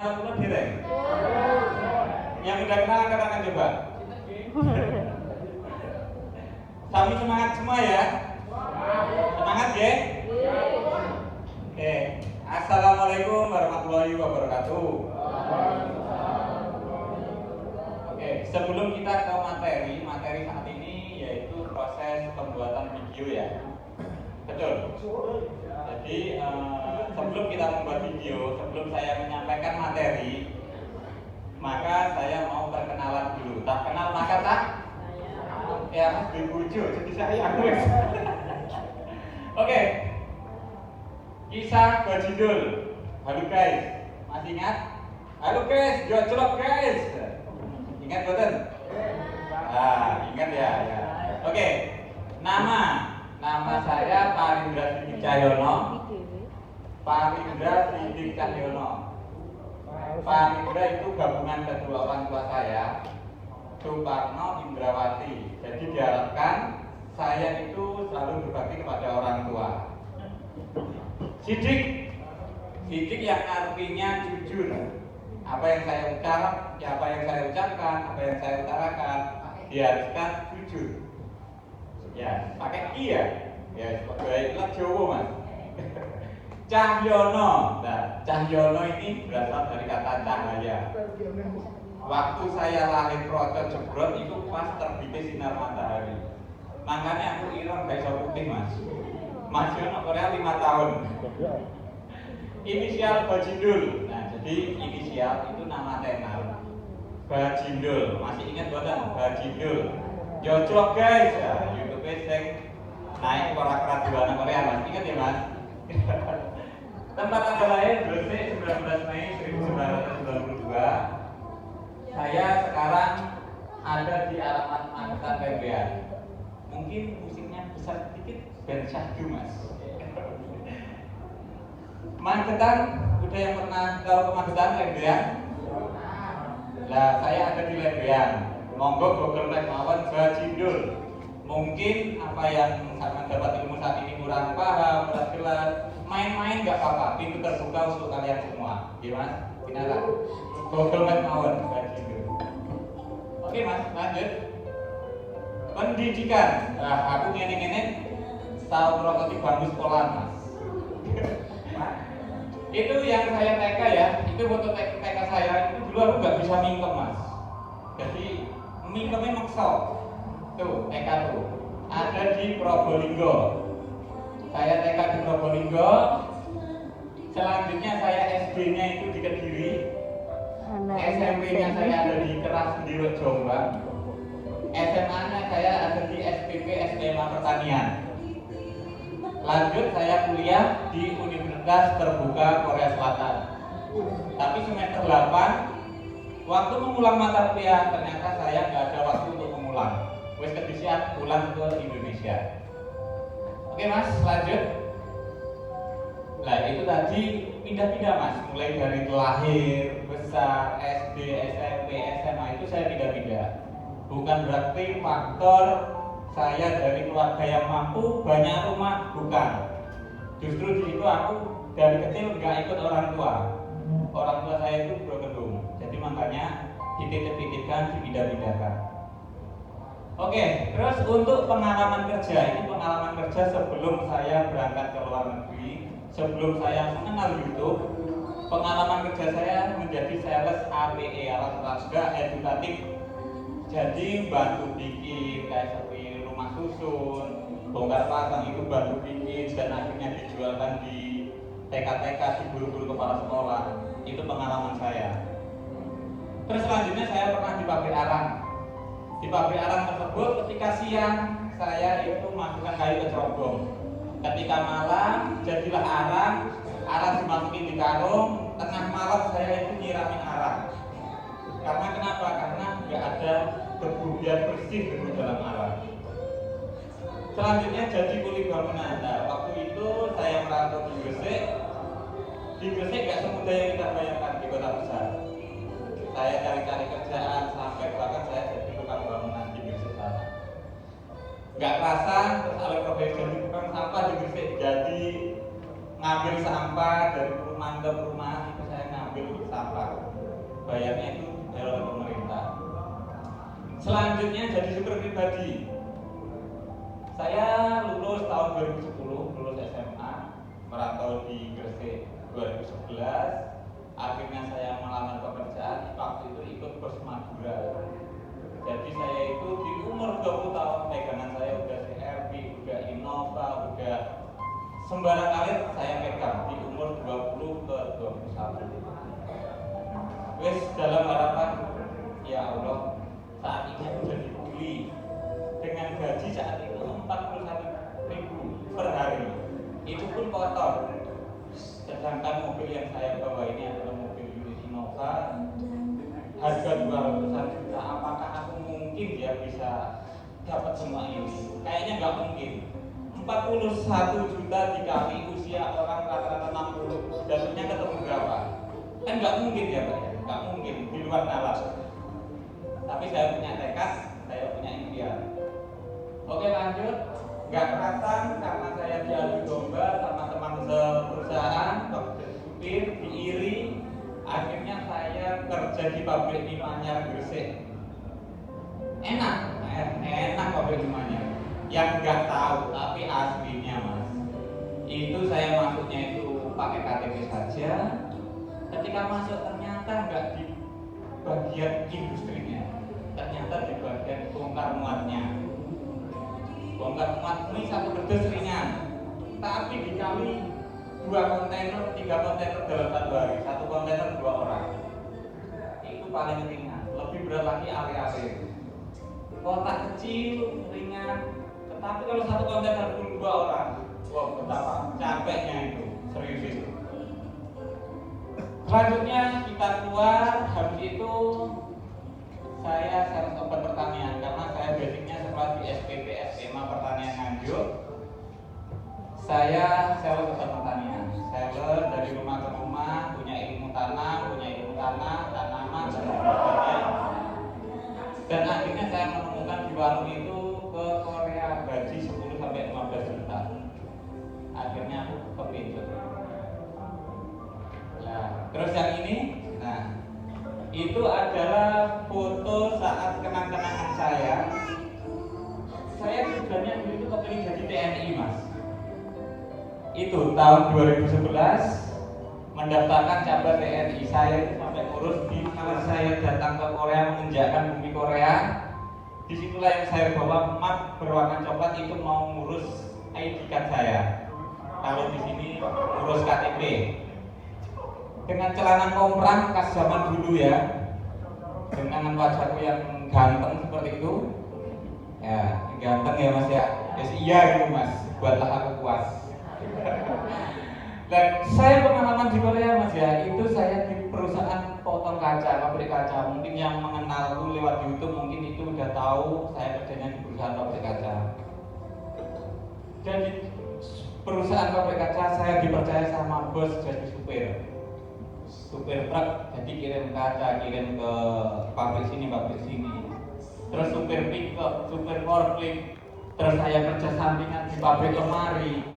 Alhamdulillah direng. Yang udah kenal angkat tangan coba. Sami semangat semua ya. Semangat ya. Oke. Assalamualaikum warahmatullahi wabarakatuh. Oke, sebelum kita ke materi saat ini yaitu proses pembuatan video ya. Betul. Jadi sebelum kita membuat video, sebelum saya menyampaikan materi, maka saya mau perkenalan dulu. Tak kenal maka tak? Ya, Mas Bibujo, jadi saya wes. Oke. Kisah Bajidul. Halo guys, masih ingat? Halo guys, joclok guys. Ingat betul? Ingat ya. Oke. Nama saya Parindra Sidik Cahyono. Parindra Sidik Cahyono. Parindra itu gabungan kedua orang tua saya, Suparno, Indrawati. Jadi diharapkan saya itu selalu berbakti kepada orang tua. Sidik yang artinya jujur. Apa yang saya ucapkan, apa yang saya utarakan, diharuskan jujur. Ya, pakai I ya. Ya, baiklah Jawa Mas. Cahyono. Nah, Cahyono ini berasal dari kata cahaya. Waktu saya lahir procot jebrot itu pas terbitnya sinar matahari. Makanya aku ireng gak iso putih Mas. Mas Yono Korea 5 tahun. Inisial Bajindul. Nah, jadi inisial itu nama tenar. Bajindul. Masih ingat boten? Bajindul. Joclok guys. Ya, YouTube sing naik para jualan Korea Mas. Ingat ya Mas? Tempat tanggal lahir Gresik 19 Mei 1992. Saya sekarang ada di alamat Magetan Rembean. Mungkin musiknya besar sedikit dan syahdu Mas. Magetan, udah yang pernah kalau ke Magetan Rembean? Lah saya ada di Rembean. Monggo Google Map mawon Bajindul. Mungkin apa yang sama dapat ilmu saat ini kurang paham, kurang jelas, main-main nggak apa-apa, pintu terbuka untuk kalian semua. Gimana? Kenalan. Google Map mawon Bajindul. Oke Mas, lanjut. Pendidikan. Nah, aku ngene-ngene tahu ngrokoti bangku sekolah Mas. Itu yang saya TK ya, itu foto TK saya itu dulu aku nggak bisa mingkem Mas. Jadi mingkemnya maksa. Tuh TK tuh ada di Probolinggo. Saya TK di Probolinggo. Selanjutnya saya SD-nya itu di Kediri. SMP-nya saya ada di Keras Sendiro Jombang. SMA-nya saya ada di SPP SMA Pertanian. Lanjut saya kuliah di Universitas Terbuka Korea Selatan. Tapi semester 8 waktu mengulang mata kuliah ternyata saya nggak ada waktu untuk mengulang. Wes kedisian pulang ke Indonesia. Oke Mas, lanjut. Nah itu tadi pindah-pindah Mas, mulai dari lahir, besar, SD, SMP, SMA itu saya pindah-pindah. Bukan berarti faktor saya dari keluarga yang mampu, banyak rumah, bukan. Justru di situ aku dari kecil nggak ikut orang tua. Orang tua saya itu broken home, jadi makanya dititip-titipkan, dipindah-pindahkan. Oke, terus untuk pengalaman kerja, ini pengalaman kerja sebelum saya berangkat ke luar negeri, sebelum saya mengenal YouTube. Pengalaman kerja saya menjadi sales APE, alat peraga edukatif. Jadi bantu bikin kayak seperti rumah susun, bongkar pasang itu bantu bikin dan akhirnya dijualkan di TK-TK di guru-guru kepala sekolah. Itu pengalaman saya. Terus selanjutnya saya pernah di pabrik arang. Di pabrik arang tersebut ketika siang saya itu masukkan kayu ke cerobong. Ketika malam jadilah arang dimasukin di karung. Tengah malam saya itu nyiramin arang. Karena kenapa? Karena nggak ada debu biar bersih debu dalam arang. Selanjutnya jadi kuli bangunan. Nah, waktu itu saya merantau di Gresik. Di Gresik nggak semudah yang kita bayangkan di kota besar. Saya cari-cari kerjaan sampai bahkan saya jadi tukang bangunan di Gresik sana. Nggak kerasa terus alih profesi jadi tukang sampah di Gresik. Jadi ngambil sampah dari perumahan ke perumahan itu saya ngambil sampah sampah. Bayarnya itu oleh pemerintah. Selanjutnya jadi supir pribadi. Saya lulus tahun 2010, lulus SMA, merantau di Gresik 2011. Akhirnya saya melamar pekerjaan, waktu itu ikut Bos Madura. Jadi saya itu di umur 20 tahun pegangan saya udah CRB, udah Innova, udah sembarang kalir saya pegang di umur 20 ke 21. Wes dalam harapan ya Allah saat ini aku jadi kuli dengan gaji saat itu 41.000 per hari. Itu pun kotor. Sedangkan mobil yang saya bawa ini adalah mobil unit Innova, harga 200-an juta. Apakah aku mungkin ya bisa dapat semua ini? Kayaknya nggak mungkin. 41 juta dikali usia orang rata-rata 60, jatuhnya ketemu berapa? Kan nggak mungkin ya Pak ya, nggak mungkin, di luar nalar. Tapi saya punya tekad, saya punya impian. Oke lanjut, nggak kerasan karena saya diadu domba sama teman perusahaan, waktu supir, diiri. Akhirnya saya kerja di pabrik mie Manyar Gresik. Enak pabrik mie Manyar. Yang nggak tahu tapi aslinya mas, itu saya masuknya itu pakai KTP saja. Ketika masuk ternyata nggak di bagian industrinya, ternyata di bagian bongkar muatnya. Bongkar muat mie satu kerdus ringan, tapi dikali 2 kontainer, 3 kontainer dalam 1 hari, 1 kontainer 2 orang. Itu paling ringan. Lebih berat lagi area-area. Kotak kecil, ringan. Tetapi kalau 1 kontainer pun 2 orang, wow betapa capeknya itu, serius itu. Selanjutnya kita keluar, habis itu saya sales obat pertanian karena saya basicnya sekolah di SPP SMA Pertanian Nganjuk. Saya sales obat pertanian, sales dari rumah ke rumah, punya ilmu tanam, tanaman, dan sebagainya. Dan akhirnya saya menemukan di warung itu ke Korea gaji 10-15 juta. Akhirnya aku kepincut. Nah, terus yang ini, nah itu adalah foto saat kenang-kenangan saya. Saya sebenarnya dulu itu kepingin jadi TNI mas. Itu tahun 2011 mendaftarkan cabang TNI. Saya itu sampai ngurus di saat saya datang ke Korea menginjakkan bumi Korea. Disitulah yang saya bawa map berwarna coklat itu mau ngurus ID card saya. Kalau di sini ngurus KTP. Dengan celana komprang khas zaman dulu ya, dengan wajahku yang ganteng seperti itu, ya ganteng ya mas ya, yes, iya gitu mas, buatlah aku puas. Dan saya pengalaman di Korea mas ya, itu saya di perusahaan potong kaca, pabrik kaca. Mungkin yang mengenalku lewat YouTube mungkin itu udah tahu saya kerjanya di perusahaan pabrik kaca. Dan di perusahaan pabrik kaca saya dipercaya sama bos jadi supir truk, jadi kirim kaca, kirim ke pabrik sini. Terus supir pickup, supir forklift, terus saya kerja sampingan di pabrik lemari.